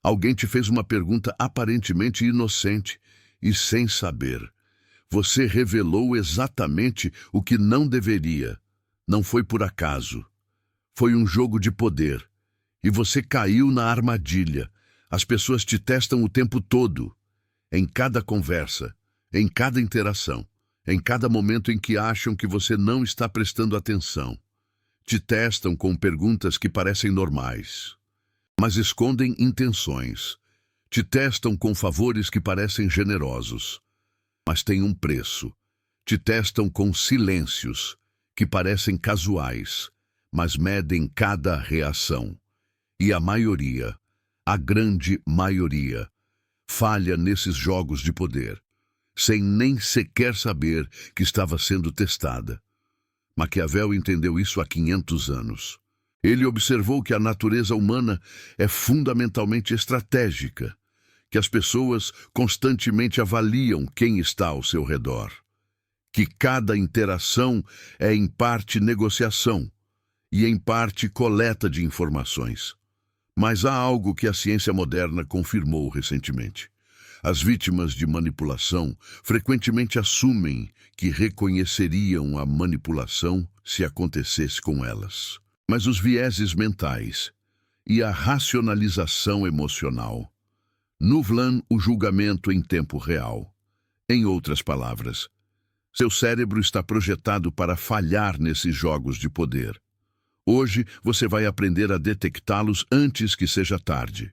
Alguém te fez uma pergunta aparentemente inocente e sem saber. Você revelou exatamente o que não deveria. Não foi por acaso. Foi um jogo de poder. E você caiu na armadilha. As pessoas te testam o tempo todo. Em cada conversa, em cada interação, em cada momento em que acham que você não está prestando atenção. Te testam com perguntas que parecem normais, mas escondem intenções. Te testam com favores que parecem generosos, mas têm um preço. Te testam com silêncios que parecem casuais, mas medem cada reação. E a maioria, a grande maioria, falha nesses jogos de poder, sem nem sequer saber que estava sendo testada. Maquiavel entendeu isso há 500 anos. Ele observou que a natureza humana é fundamentalmente estratégica, que as pessoas constantemente avaliam quem está ao seu redor, que cada interação é em parte negociação e em parte coleta de informações. Mas há algo que a ciência moderna confirmou recentemente. As vítimas de manipulação frequentemente assumem que reconheceriam a manipulação se acontecesse com elas. Mas os vieses mentais e a racionalização emocional nublam o julgamento em tempo real. Em outras palavras, seu cérebro está projetado para falhar nesses jogos de poder. Hoje você vai aprender a detectá-los antes que seja tarde.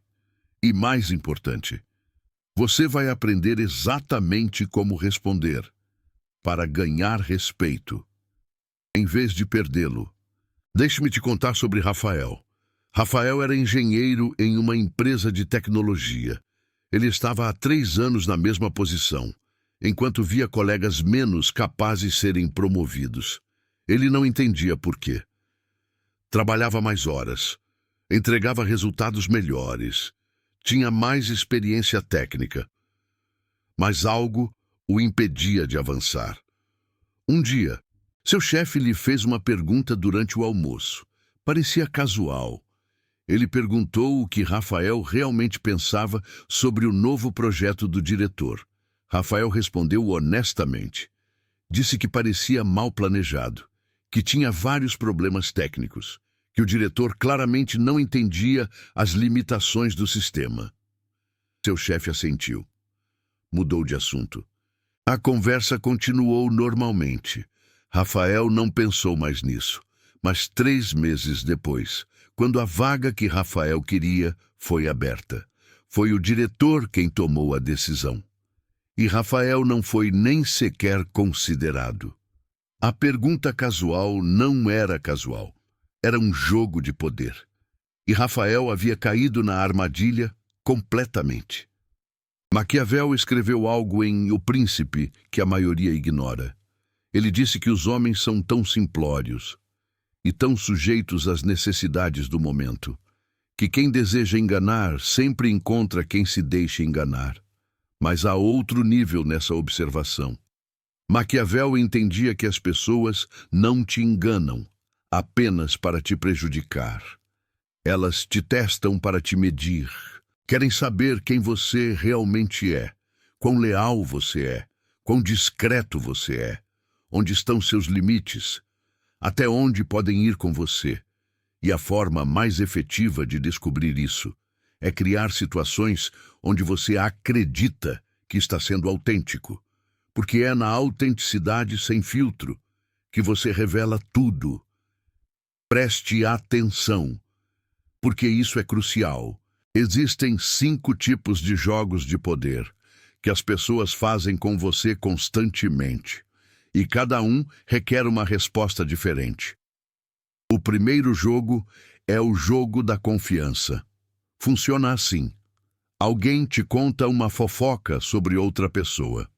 E mais importante, você vai aprender exatamente como responder para ganhar respeito, em vez de perdê-lo. Deixe-me te contar sobre Rafael. Rafael era engenheiro em uma empresa de tecnologia. Ele estava há 3 anos na mesma posição, enquanto via colegas menos capazes serem promovidos. Ele não entendia por quê. Trabalhava mais horas, entregava resultados melhores, tinha mais experiência técnica, mas algo o impedia de avançar. Um dia, seu chefe lhe fez uma pergunta durante o almoço. Parecia casual. Ele perguntou o que Rafael realmente pensava sobre o novo projeto do diretor. Rafael respondeu honestamente. Disse que parecia mal planejado, que tinha vários problemas técnicos, que o diretor claramente não entendia as limitações do sistema. Seu chefe assentiu. Mudou de assunto. A conversa continuou normalmente. Rafael não pensou mais nisso, mas 3 meses depois, quando a vaga que Rafael queria foi aberta, foi o diretor quem tomou a decisão. E Rafael não foi nem sequer considerado. A pergunta casual não era casual. Era um jogo de poder. E Rafael havia caído na armadilha completamente. Maquiavel escreveu algo em O Príncipe que a maioria ignora. Ele disse que os homens são tão simplórios e tão sujeitos às necessidades do momento, que quem deseja enganar sempre encontra quem se deixa enganar. Mas há outro nível nessa observação. Maquiavel entendia que as pessoas não te enganam apenas para te prejudicar. Elas te testam para te medir. Querem saber quem você realmente é, quão leal você é, quão discreto você é, onde estão seus limites, até onde podem ir com você. E a forma mais efetiva de descobrir isso é criar situações onde você acredita que está sendo autêntico, porque é na autenticidade sem filtro que você revela tudo. Preste atenção, porque isso é crucial. Existem 5 tipos de jogos de poder que as pessoas fazem com você constantemente, e cada um requer uma resposta diferente. O primeiro jogo é o jogo da confiança. Funciona assim. Alguém te conta uma fofoca sobre outra pessoa,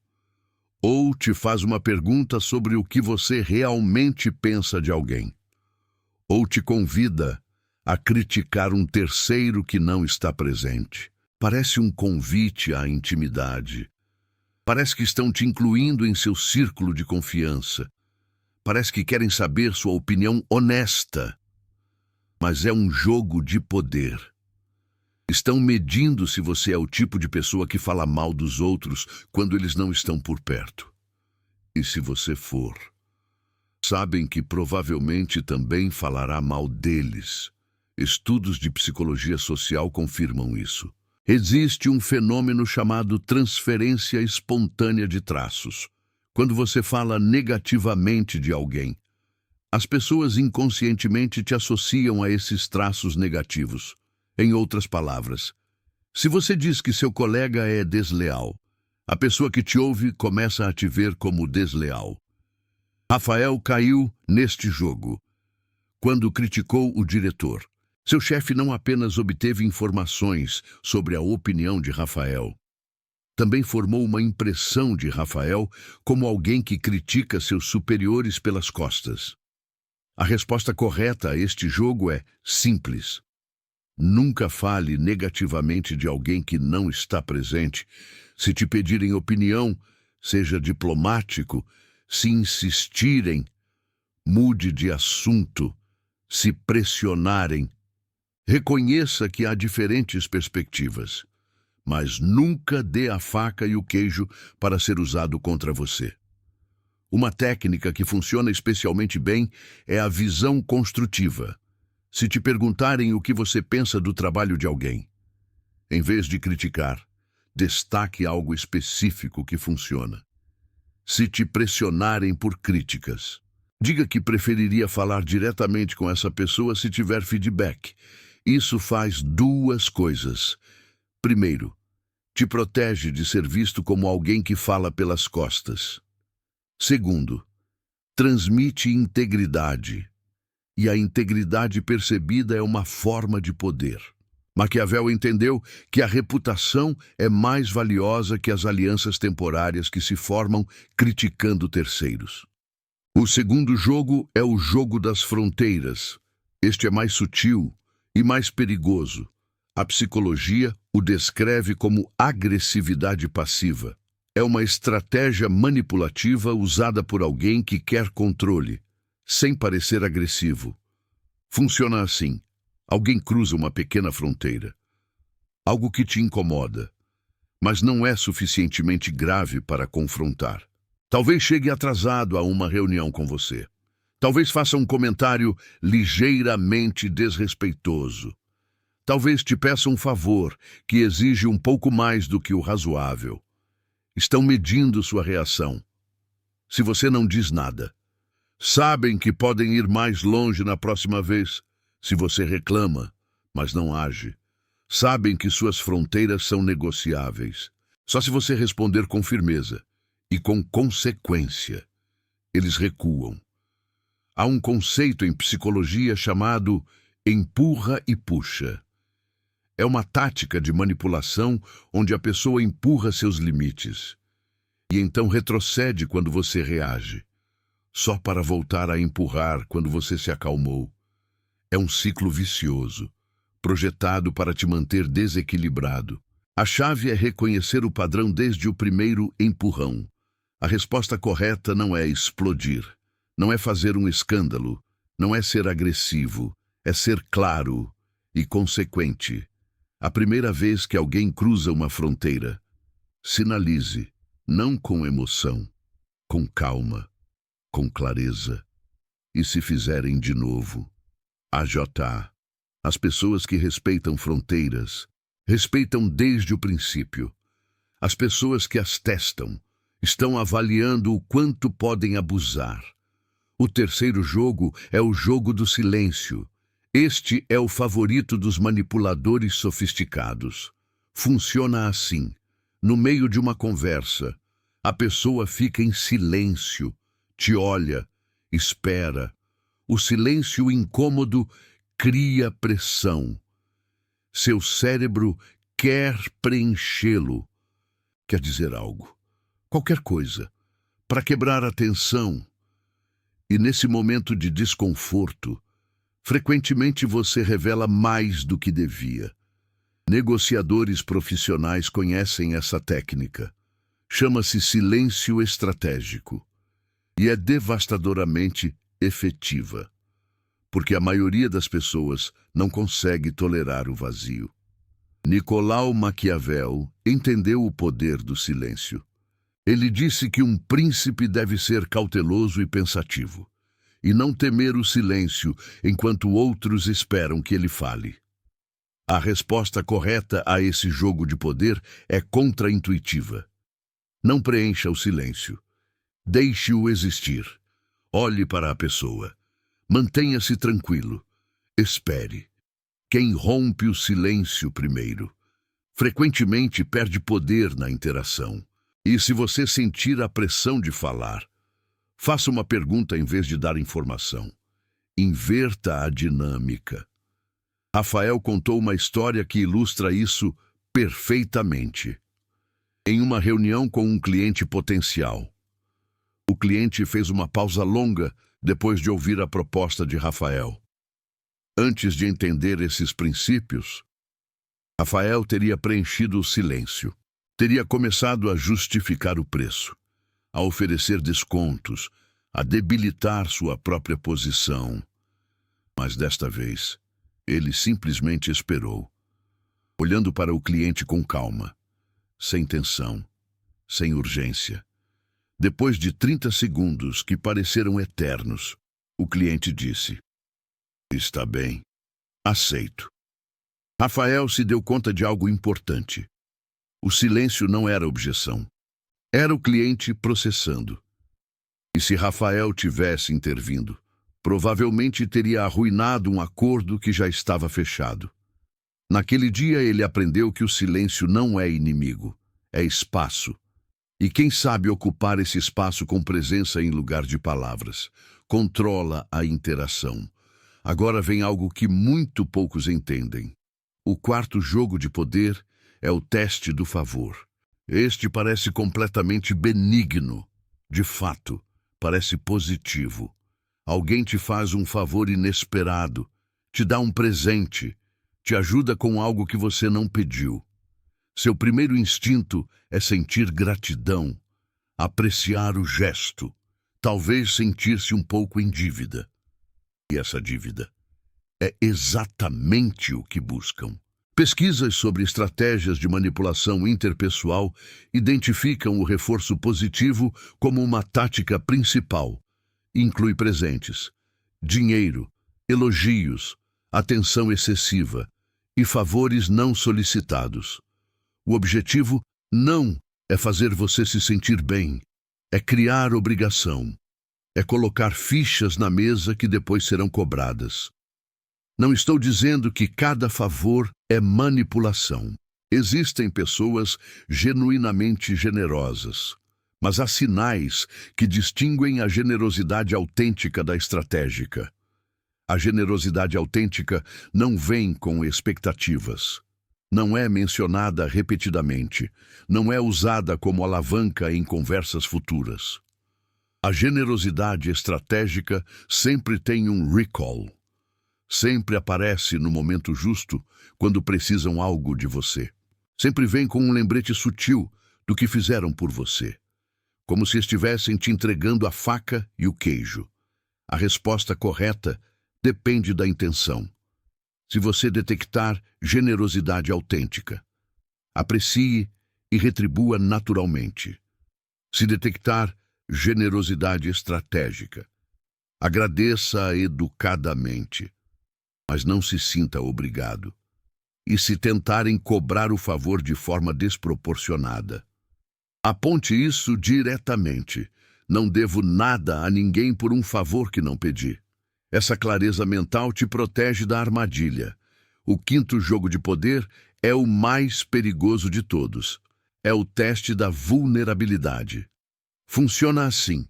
ou te faz uma pergunta sobre o que você realmente pensa de alguém, ou te convida a criticar um terceiro que não está presente. Parece um convite à intimidade. Parece que estão te incluindo em seu círculo de confiança. Parece que querem saber sua opinião honesta. Mas é um jogo de poder. Estão medindo se você é o tipo de pessoa que fala mal dos outros quando eles não estão por perto. E se você for, sabem que provavelmente também falará mal deles. Estudos de psicologia social confirmam isso. Existe um fenômeno chamado transferência espontânea de traços. Quando você fala negativamente de alguém, as pessoas inconscientemente te associam a esses traços negativos. Em outras palavras, se você diz que seu colega é desleal, a pessoa que te ouve começa a te ver como desleal. Rafael caiu neste jogo quando criticou o diretor. Seu chefe não apenas obteve informações sobre a opinião de Rafael, também formou uma impressão de Rafael como alguém que critica seus superiores pelas costas. A resposta correta a este jogo é simples. Nunca fale negativamente de alguém que não está presente. Se te pedirem opinião, seja diplomático. Se insistirem, mude de assunto. Se pressionarem, reconheça que há diferentes perspectivas, mas nunca dê a faca e o queijo para ser usado contra você. Uma técnica que funciona especialmente bem é a visão construtiva. Se te perguntarem o que você pensa do trabalho de alguém, em vez de criticar, destaque algo específico que funciona. Se te pressionarem por críticas, diga que preferiria falar diretamente com essa pessoa se tiver feedback. Isso faz duas coisas. Primeiro, te protege de ser visto como alguém que fala pelas costas. Segundo, transmite integridade. E a integridade percebida é uma forma de poder. Maquiavel entendeu que a reputação é mais valiosa que as alianças temporárias que se formam criticando terceiros. O segundo jogo é o jogo das fronteiras. Este é mais sutil e mais perigoso. A psicologia o descreve como agressividade passiva. É uma estratégia manipulativa usada por alguém que quer controle, sem parecer agressivo. Funciona assim. Alguém cruza uma pequena fronteira. Algo que te incomoda, mas não é suficientemente grave para confrontar. Talvez chegue atrasado a uma reunião com você. Talvez faça um comentário ligeiramente desrespeitoso. Talvez te peça um favor que exige um pouco mais do que o razoável. Estão medindo sua reação. Se você não diz nada, sabem que podem ir mais longe na próxima vez. Se você reclama, mas não age, sabem que suas fronteiras são negociáveis. Só se você responder com firmeza e com consequência, eles recuam. Há um conceito em psicologia chamado empurra e puxa. É uma tática de manipulação onde a pessoa empurra seus limites e então retrocede quando você reage, só para voltar a empurrar quando você se acalmou. É um ciclo vicioso, projetado para te manter desequilibrado. A chave é reconhecer o padrão desde o primeiro empurrão. A resposta correta não é explodir, não é fazer um escândalo, não é ser agressivo, é ser claro e consequente. A primeira vez que alguém cruza uma fronteira, sinalize, não com emoção, com calma, com clareza. E se fizerem de novo, AJA. As pessoas que respeitam fronteiras, respeitam desde o princípio. As pessoas que as testam, estão avaliando o quanto podem abusar. O terceiro jogo é o jogo do silêncio. Este é o favorito dos manipuladores sofisticados. Funciona assim. No meio de uma conversa, a pessoa fica em silêncio, te olha, espera. O silêncio incômodo cria pressão. Seu cérebro quer preenchê-lo. Quer dizer algo, qualquer coisa, para quebrar a tensão. E nesse momento de desconforto, frequentemente você revela mais do que devia. Negociadores profissionais conhecem essa técnica. Chama-se silêncio estratégico. E é devastadoramente efetiva, porque a maioria das pessoas não consegue tolerar o vazio. Nicolau Maquiavel entendeu o poder do silêncio. Ele disse que um príncipe deve ser cauteloso e pensativo, e não temer o silêncio enquanto outros esperam que ele fale. A resposta correta a esse jogo de poder é contraintuitiva. Não preencha o silêncio. Deixe-o existir. Olhe para a pessoa. Mantenha-se tranquilo. Espere. Quem rompe o silêncio primeiro, frequentemente perde poder na interação. E se você sentir a pressão de falar, faça uma pergunta em vez de dar informação. Inverta a dinâmica. Rafael contou uma história que ilustra isso perfeitamente. Em uma reunião com um cliente potencial, o cliente fez uma pausa longa depois de ouvir a proposta de Rafael. Antes de entender esses princípios, Rafael teria preenchido o silêncio. Teria começado a justificar o preço, a oferecer descontos, a debilitar sua própria posição. Mas desta vez, ele simplesmente esperou, olhando para o cliente com calma, sem tensão, sem urgência. Depois de 30 segundos que pareceram eternos, o cliente disse: "Está bem, aceito." Rafael se deu conta de algo importante. O silêncio não era objeção. Era o cliente processando. E se Rafael tivesse intervindo, provavelmente teria arruinado um acordo que já estava fechado. Naquele dia ele aprendeu que o silêncio não é inimigo, é espaço. E quem sabe ocupar esse espaço com presença em lugar de palavras, controla a interação. Agora vem algo que muito poucos entendem. O quarto jogo de poder é o teste do favor. Este parece completamente benigno. De fato, parece positivo. Alguém te faz um favor inesperado, te dá um presente, te ajuda com algo que você não pediu. Seu primeiro instinto é sentir gratidão, apreciar o gesto, talvez sentir-se um pouco em dívida. E essa dívida é exatamente o que buscam. Pesquisas sobre estratégias de manipulação interpessoal identificam o reforço positivo como uma tática principal. Inclui presentes, dinheiro, elogios, atenção excessiva e favores não solicitados. O objetivo não é fazer você se sentir bem, é criar obrigação, é colocar fichas na mesa que depois serão cobradas. Não estou dizendo que cada favor é manipulação. Existem pessoas genuinamente generosas, mas há sinais que distinguem a generosidade autêntica da estratégica. A generosidade autêntica não vem com expectativas. Não é mencionada repetidamente. Não é usada como alavanca em conversas futuras. A generosidade estratégica sempre tem um recall. Sempre aparece no momento justo, quando precisam algo de você. Sempre vem com um lembrete sutil do que fizeram por você. Como se estivessem te entregando a faca e o queijo. A resposta correta depende da intenção. Se você detectar generosidade autêntica, aprecie e retribua naturalmente. Se detectar generosidade estratégica, agradeça educadamente, mas não se sinta obrigado. E se tentarem cobrar o favor de forma desproporcionada, aponte isso diretamente. Não devo nada a ninguém por um favor que não pedi. Essa clareza mental te protege da armadilha. O quinto jogo de poder é o mais perigoso de todos. É o teste da vulnerabilidade. Funciona assim.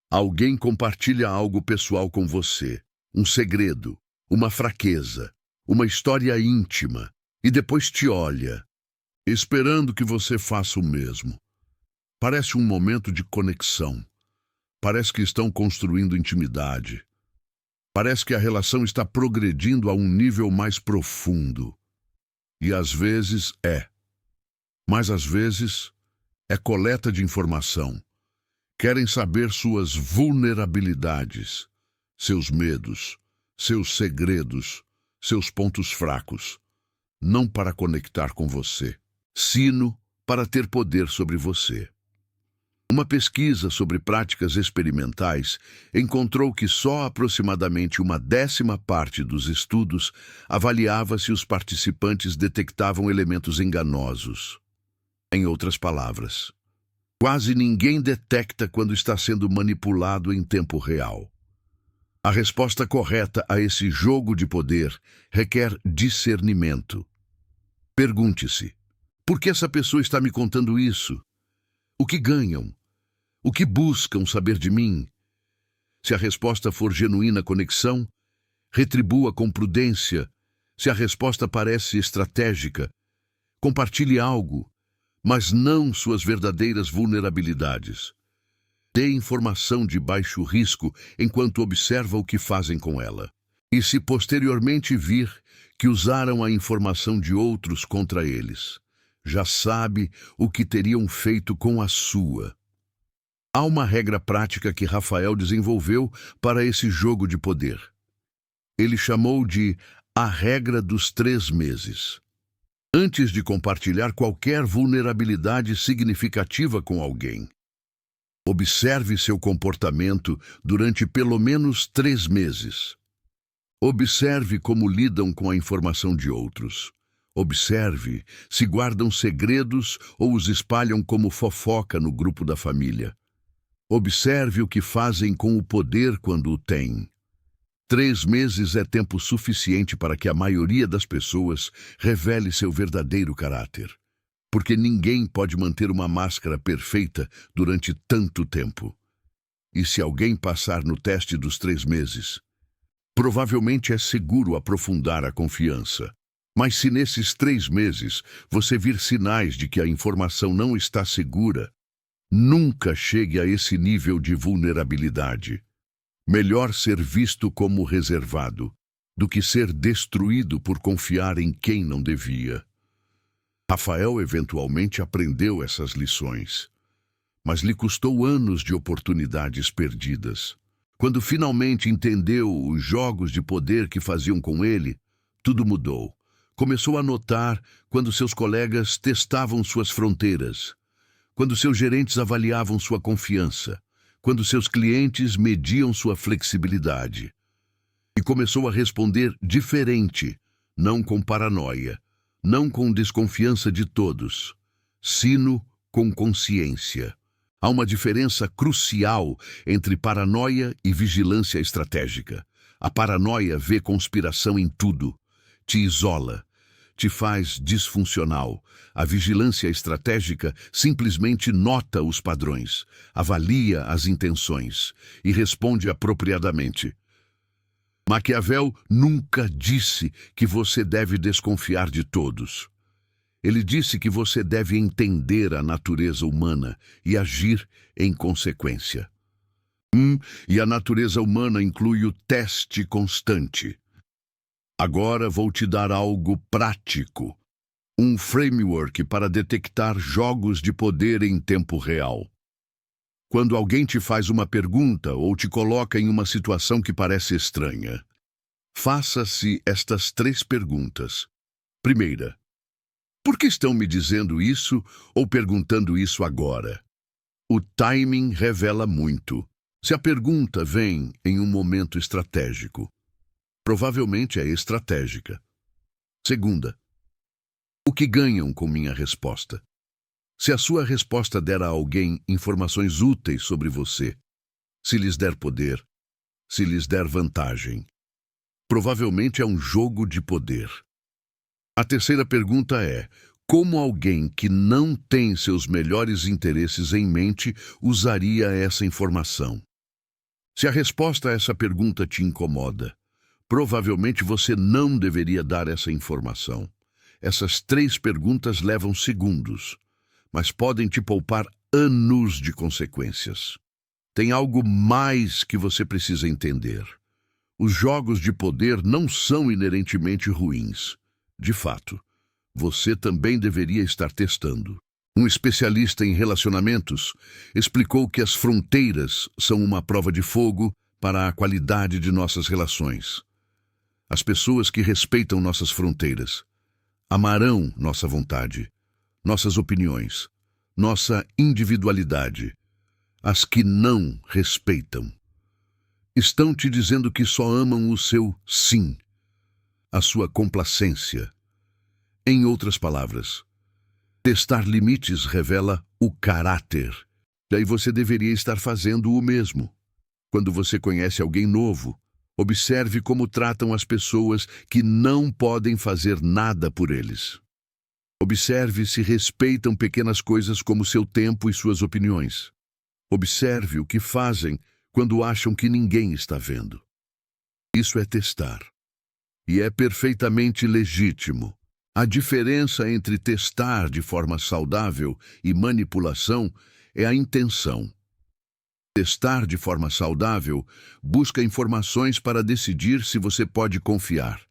Alguém compartilha algo pessoal com você, um segredo, uma fraqueza, uma história íntima, e depois te olha, esperando que você faça o mesmo. Parece um momento de conexão. Parece que estão construindo intimidade. Parece que a relação está progredindo a um nível mais profundo. E às vezes é. Mas às vezes é coleta de informação. Querem saber suas vulnerabilidades, seus medos, seus segredos, seus pontos fracos. não para conectar com você. Sino para ter poder sobre você. Uma pesquisa sobre práticas experimentais encontrou que só aproximadamente 1/10 dos estudos avaliava se os participantes detectavam elementos enganosos. Em outras palavras, quase ninguém detecta quando está sendo manipulado em tempo real. A resposta correta a esse jogo de poder requer discernimento. Pergunte-se: por que essa pessoa está me contando isso? O que ganham? O que buscam saber de mim? Se a resposta for genuína conexão, retribua com prudência. Se a resposta parece estratégica, compartilhe algo, mas não suas verdadeiras vulnerabilidades. Dê informação de baixo risco enquanto observa o que fazem com ela. E se posteriormente vir que usaram a informação de outros contra eles, já sabe o que teriam feito com a sua. Há uma regra prática que Rafael desenvolveu para esse jogo de poder. Ele chamou de a regra dos 3 meses. Antes de compartilhar qualquer vulnerabilidade significativa com alguém, observe seu comportamento durante pelo menos 3 meses. Observe como lidam com a informação de outros. Observe se guardam segredos ou os espalham como fofoca no grupo da família. Observe o que fazem com o poder quando o têm. 3 meses é tempo suficiente para que a maioria das pessoas revele seu verdadeiro caráter. Porque ninguém pode manter uma máscara perfeita durante tanto tempo. E se alguém passar no teste dos 3 meses, provavelmente é seguro aprofundar a confiança. Mas se nesses 3 meses você vir sinais de que a informação não está segura, nunca chegue a esse nível de vulnerabilidade. Melhor ser visto como reservado do que ser destruído por confiar em quem não devia. Rafael eventualmente aprendeu essas lições, mas lhe custou anos de oportunidades perdidas. Quando finalmente entendeu os jogos de poder que faziam com ele, tudo mudou. Começou a notar quando seus colegas testavam suas fronteiras, quando seus gerentes avaliavam sua confiança, quando seus clientes mediam sua flexibilidade. E começou a responder diferente, não com paranoia, não com desconfiança de todos, sino com consciência. Há uma diferença crucial entre paranoia e vigilância estratégica. A paranoia vê conspiração em tudo, te isola, te faz disfuncional. A vigilância estratégica simplesmente nota os padrões, avalia as intenções e responde apropriadamente. Maquiavel nunca disse que você deve desconfiar de todos. Ele disse que você deve entender a natureza humana e agir em consequência. E a natureza humana inclui o teste constante. Agora vou te dar algo prático, um framework para detectar jogos de poder em tempo real. Quando alguém te faz uma pergunta ou te coloca em uma situação que parece estranha, faça-se estas 3 perguntas. Primeira: por que estão me dizendo isso ou perguntando isso agora? O timing revela muito. Se a pergunta vem em um momento estratégico, provavelmente é estratégica. Segunda: o que ganham com minha resposta? Se a sua resposta der a alguém informações úteis sobre você, se lhes der poder, se lhes der vantagem, provavelmente é um jogo de poder. A terceira pergunta é: como alguém que não tem seus melhores interesses em mente usaria essa informação? Se a resposta a essa pergunta te incomoda, provavelmente você não deveria dar essa informação. Essas 3 perguntas levam segundos, mas podem te poupar anos de consequências. Tem algo mais que você precisa entender. Os jogos de poder não são inerentemente ruins. De fato, você também deveria estar testando. Um especialista em relacionamentos explicou que as fronteiras são uma prova de fogo para a qualidade de nossas relações. As pessoas que respeitam nossas fronteiras Amarão nossa vontade, nossas opiniões, nossa individualidade. As que não respeitam estão te dizendo que só amam o seu sim, a sua complacência. Em outras palavras, testar limites revela o caráter. E aí você deveria estar fazendo o mesmo. Quando você conhece alguém novo, observe como tratam as pessoas que não podem fazer nada por eles. Observe se respeitam pequenas coisas como seu tempo e suas opiniões. Observe o que fazem quando acham que ninguém está vendo. Isso é testar. E é perfeitamente legítimo. A diferença entre testar de forma saudável e manipulação é a intenção. Testar de forma saudável busca informações para decidir se você pode confiar.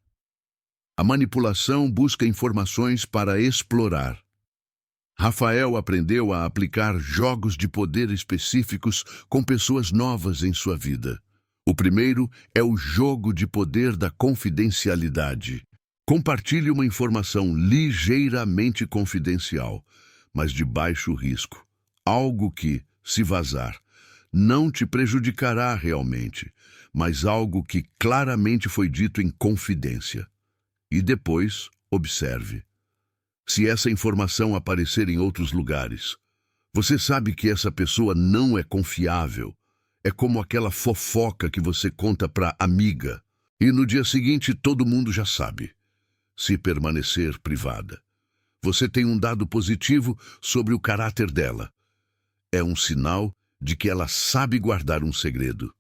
A manipulação busca informações para explorar. Rafael aprendeu a aplicar jogos de poder específicos com pessoas novas em sua vida. O primeiro é o jogo de poder da confidencialidade. Compartilhe uma informação ligeiramente confidencial, mas de baixo risco. Algo que, se vazar, não te prejudicará realmente, mas algo que claramente foi dito em confidência. E depois, observe. Se essa informação aparecer em outros lugares, você sabe que essa pessoa não é confiável. É como aquela fofoca que você conta para amiga, e no dia seguinte todo mundo já sabe. Se permanecer privada, você tem um dado positivo sobre o caráter dela. É um sinal de que ela sabe guardar um segredo.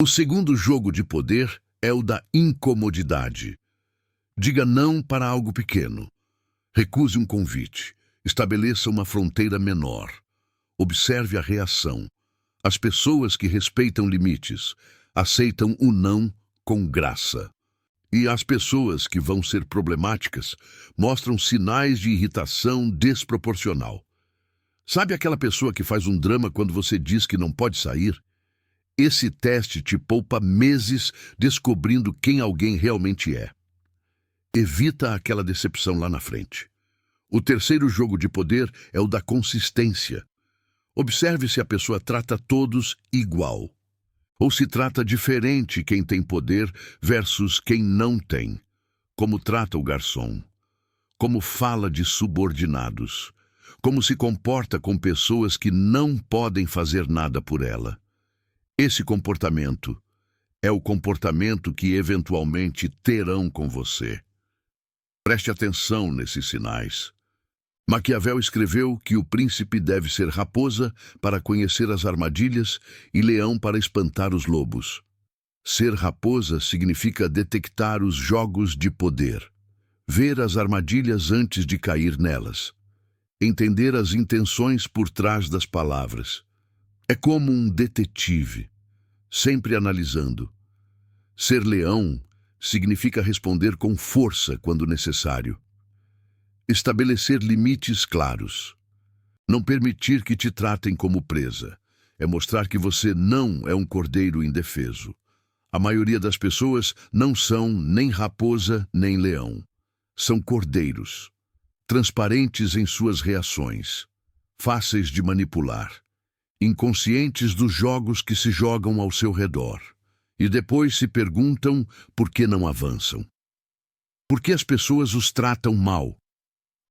O segundo jogo de poder é o da incomodidade. Diga não para algo pequeno. Recuse um convite. Estabeleça uma fronteira menor. Observe a reação. As pessoas que respeitam limites aceitam o não com graça. E as pessoas que vão ser problemáticas mostram sinais de irritação desproporcional. Sabe aquela pessoa que faz um drama quando você diz que não pode sair? Esse teste te poupa meses descobrindo quem alguém realmente é. Evita aquela decepção lá na frente. O terceiro jogo de poder é o da consistência. Observe se a pessoa trata todos igual. Ou se trata diferente quem tem poder versus quem não tem. Como trata o garçom. Como fala de subordinados. Como se comporta com pessoas que não podem fazer nada por ela. Esse comportamento é o comportamento que eventualmente terão com você. Preste atenção nesses sinais. Maquiavel escreveu que o príncipe deve ser raposa para conhecer as armadilhas e leão para espantar os lobos. Ser raposa significa detectar os jogos de poder, ver as armadilhas antes de cair nelas, entender as intenções por trás das palavras. É como um detetive, sempre analisando. Ser leão significa responder com força quando necessário. Estabelecer limites claros. Não permitir que te tratem como presa. É mostrar que você não é um cordeiro indefeso. A maioria das pessoas não são nem raposa nem leão. São cordeiros. Transparentes em suas reações. Fáceis de manipular. Inconscientes dos jogos que se jogam ao seu redor. E depois se perguntam por que não avançam. Por que as pessoas os tratam mal?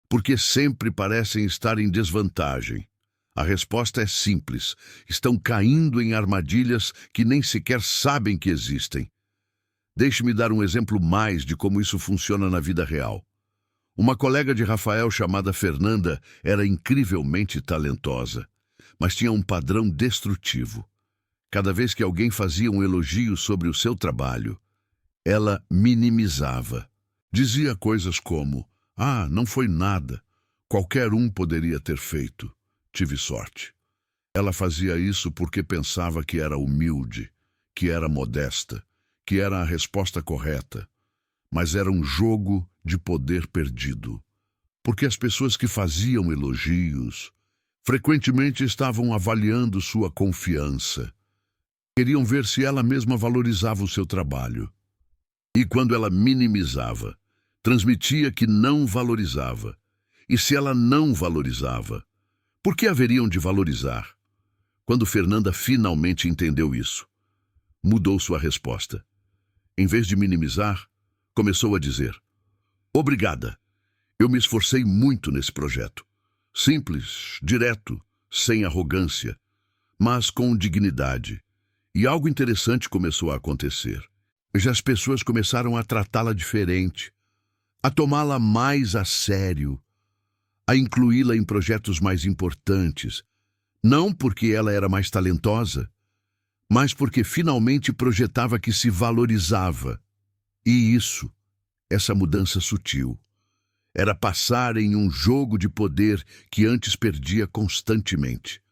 Porque sempre parecem estar em desvantagem. A resposta é simples. Estão caindo em armadilhas que nem sequer sabem que existem. Deixe-me dar um exemplo mais de como isso funciona na vida real. Uma colega de Rafael chamada Fernanda era incrivelmente talentosa, mas tinha um padrão destrutivo. Cada vez que alguém fazia um elogio sobre o seu trabalho, ela minimizava. Dizia coisas como: "Ah, não foi nada. Qualquer um poderia ter feito. Tive sorte." Ela fazia isso porque pensava que era humilde, que era modesta, que era a resposta correta. Mas era um jogo de poder perdido. Porque as pessoas que faziam elogios frequentemente estavam avaliando sua confiança. Queriam ver se ela mesma valorizava o seu trabalho. E quando ela minimizava, Transmitia que não valorizava. E se ela não valorizava, por que haveriam de valorizar? Quando Fernanda finalmente entendeu isso, mudou sua resposta. Em vez de minimizar, começou a dizer: obrigada, eu me esforcei muito nesse projeto. Simples, direto, sem arrogância, mas com dignidade. E algo interessante começou a acontecer. Já as pessoas começaram a tratá-la diferente, a tomá-la mais a sério, a incluí-la em projetos mais importantes, não porque ela era mais talentosa, mas porque finalmente projetava que se valorizava. E isso, essa mudança sutil, era passar em um jogo de poder que antes perdia constantemente.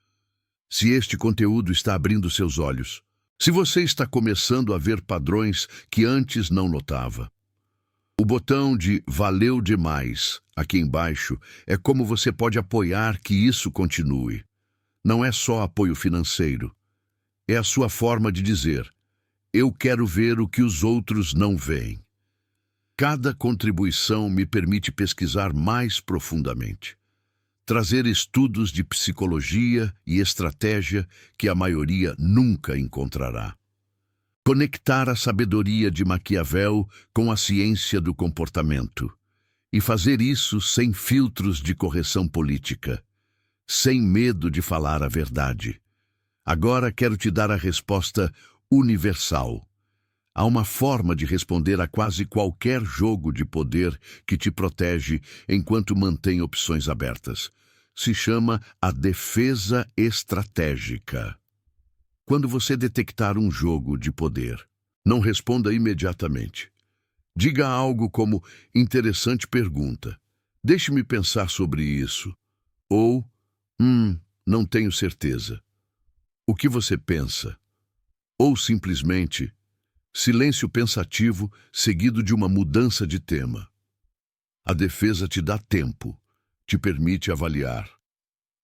Se este conteúdo está abrindo seus olhos, se você está começando a ver padrões que antes não notava, o botão de "Valeu demais" aqui embaixo é como você pode apoiar que isso continue. Não é só apoio financeiro. É a sua forma de dizer: eu quero ver o que os outros não veem. Cada contribuição me permite pesquisar mais profundamente, trazer estudos de psicologia e estratégia que a maioria nunca encontrará. Conectar a sabedoria de Maquiavel com a ciência do comportamento. E fazer isso sem filtros de correção política, sem medo de falar a verdade. Agora quero te dar a resposta universal. Há uma forma de responder a quase qualquer jogo de poder que te protege enquanto mantém opções abertas. Se chama a defesa estratégica. Quando você detectar um jogo de poder, não responda imediatamente. Diga algo como: interessante pergunta. Deixe-me pensar sobre isso. Ou, não tenho certeza. O que você pensa? Ou simplesmente, silêncio pensativo seguido de uma mudança de tema. A defesa te dá tempo, te permite avaliar.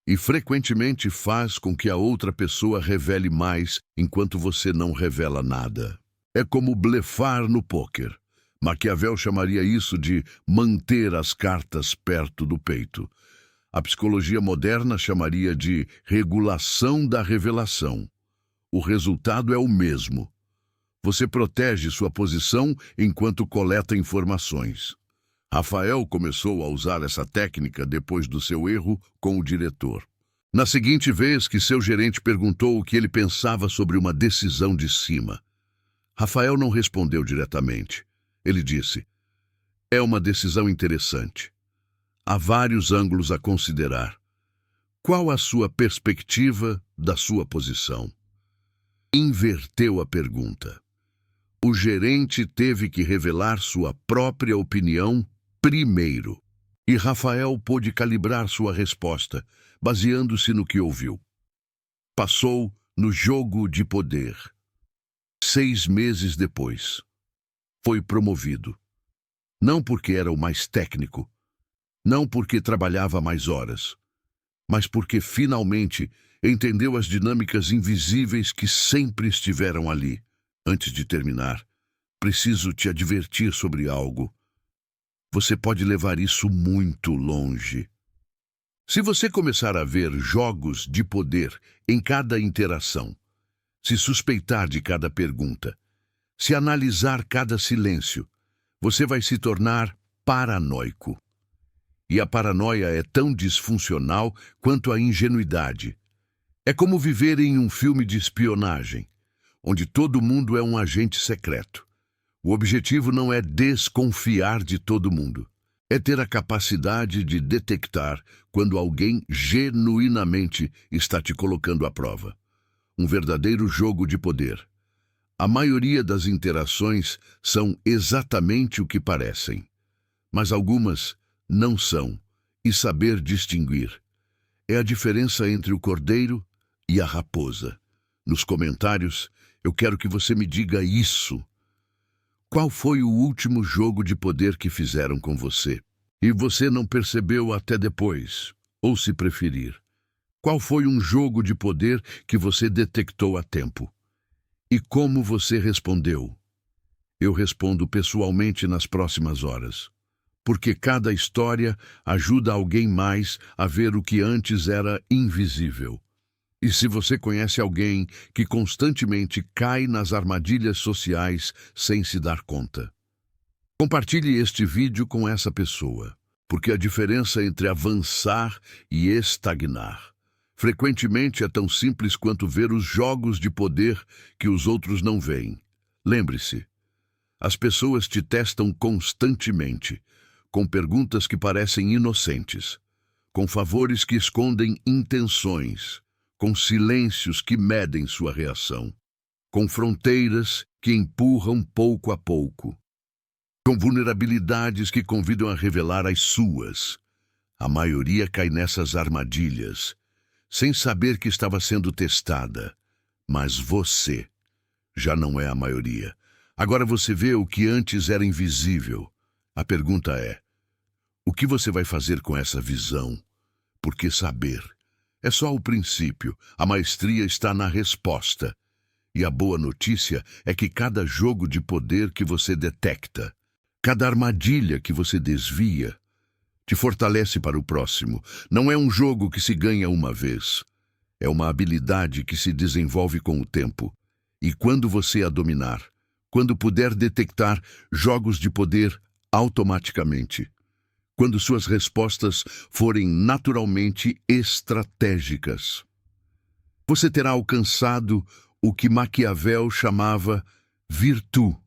E frequentemente faz com que a outra pessoa revele mais enquanto você não revela nada. É como blefar no pôquer. Maquiavel chamaria isso de manter as cartas perto do peito. A psicologia moderna chamaria de regulação da revelação. O resultado é o mesmo. Você protege sua posição enquanto coleta informações. Rafael começou a usar essa técnica depois do seu erro com o diretor. Na seguinte vez que seu gerente perguntou o que ele pensava sobre uma decisão de cima, Rafael não respondeu diretamente. Ele disse: é uma decisão interessante. Há vários ângulos a considerar. Qual a sua perspectiva da sua posição? Inverteu a pergunta. O gerente teve que revelar sua própria opinião primeiro. E Rafael pôde calibrar sua resposta, baseando-se no que ouviu. Passou no jogo de poder. 6 meses depois, foi promovido. Não porque era o mais técnico, não porque trabalhava mais horas, mas porque finalmente entendeu as dinâmicas invisíveis que sempre estiveram ali. Antes de terminar, preciso te advertir sobre algo. Você pode levar isso muito longe. Se você começar a ver jogos de poder em cada interação, se suspeitar de cada pergunta, se analisar cada silêncio, você vai se tornar paranoico. E a paranoia é tão disfuncional quanto a ingenuidade. É como viver em um filme de espionagem, onde todo mundo é um agente secreto. O objetivo não é desconfiar de todo mundo. É ter a capacidade de detectar quando alguém genuinamente está te colocando à prova. Um verdadeiro jogo de poder. A maioria das interações são exatamente o que parecem, mas algumas não são, e saber distinguir é a diferença entre o cordeiro e a raposa. Nos comentários, eu quero que você me diga isso. Qual foi o último jogo de poder que fizeram com você? E você não percebeu até depois, ou se preferir. Qual foi um jogo de poder que você detectou a tempo? E como você respondeu? Eu respondo pessoalmente nas próximas horas. porque cada história ajuda alguém mais a ver o que antes era invisível. E se você conhece alguém que constantemente cai nas armadilhas sociais sem se dar conta, compartilhe este vídeo com essa pessoa, porque a diferença entre avançar e estagnar frequentemente é tão simples quanto ver os jogos de poder que os outros não veem. Lembre-se, as pessoas te testam constantemente, com perguntas que parecem inocentes, com favores que escondem intenções, com silêncios que medem sua reação, com fronteiras que empurram pouco a pouco, com vulnerabilidades que convidam a revelar as suas. A maioria cai nessas armadilhas, sem saber que estava sendo testada. Mas você já não é a maioria. Agora você vê o que antes era invisível. A pergunta é: o que você vai fazer com essa visão? Porque saber é só o princípio, a maestria está na resposta. E a boa notícia é que cada jogo de poder que você detecta, cada armadilha que você desvia, te fortalece para o próximo. Não é um jogo que se ganha uma vez. É uma habilidade que se desenvolve com o tempo. E quando você a dominar, quando puder detectar jogos de poder automaticamente, quando suas respostas forem naturalmente estratégicas, você terá alcançado o que Maquiavel chamava virtude.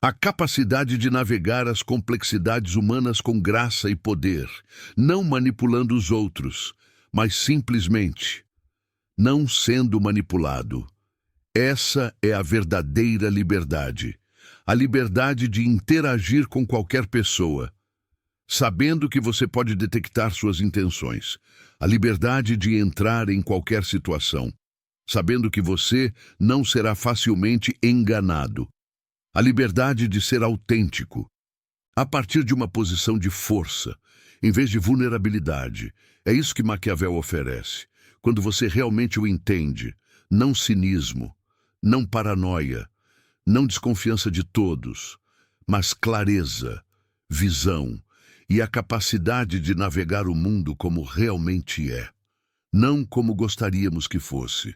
A capacidade de navegar as complexidades humanas com graça e poder, não manipulando os outros, mas simplesmente não sendo manipulado. Essa é a verdadeira liberdade. A liberdade de interagir com qualquer pessoa, sabendo que você pode detectar suas intenções. A liberdade de entrar em qualquer situação, sabendo que você não será facilmente enganado. A liberdade de ser autêntico, a partir de uma posição de força, em vez de vulnerabilidade. É isso que Maquiavel oferece. Quando você realmente o entende, não cinismo, não paranoia, não desconfiança de todos, mas clareza, visão e a capacidade de navegar o mundo como realmente é, não como gostaríamos que fosse.